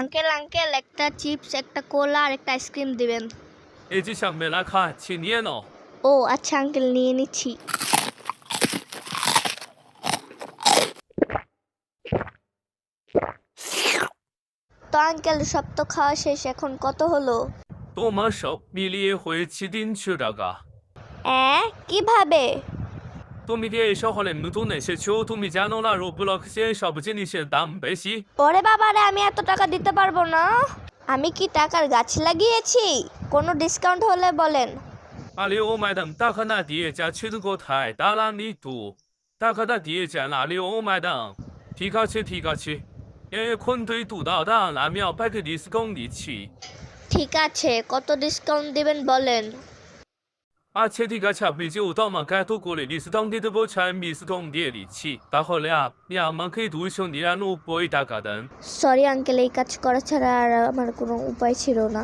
Uncle uncle একটা chips একটা কোলা আর একটা আইসক্রিম দিবেন। এই যে সামনে রাখা,请念哦。ও আচ্ছা আঙ্কেল নিয়ে নিচ্ছি। তো আঙ্কেল সব তো খাওয়া শেষ, এখন কত হলো? তোমার সব মিলিয়ে হয়েছে 300 টাকা। কিভাবে? তুমি দিয়ে এই শহরে নতুন এসেছো, তুমি জানো না রোবলক্সে সব জিনিসের দাম বেশি। ওরে বাবারে, আমি এত টাকা দিতে পারবো না। আমি কি টাকার গাছ লাগিয়েছি? কোনো ডিসকাউন্ট হলে বলেন। আরে ও ম্যাডাম, টাকা না দিয়ে যাচ্ছেন কোথায়? দাঁড়ানি তো, টাকাটা দিয়ে যান। আরে ও ম্যাডাম, ঠিক আছে ঠিক আছে, এখন তুই দাঁড়ান, আমি আপনাকে ডিসকাউন্ট দিচ্ছি। ঠিক আছে, কত ডিসকাউন্ট দিবেন বলেন। আচ্ছা ঠিক আছে, আপনি যেহেতু আমাকে এত করে ডিসকাউন্ট দিতে বলছেন, আমি ডিসকাউন্ট দিয়ে দিচ্ছি। তাহলে আপনি আমাকে 299 টাকা দেন। সরি আঙ্কেল, এই কাজ করা ছাড়া আর আমার কোনো উপায় ছিল না।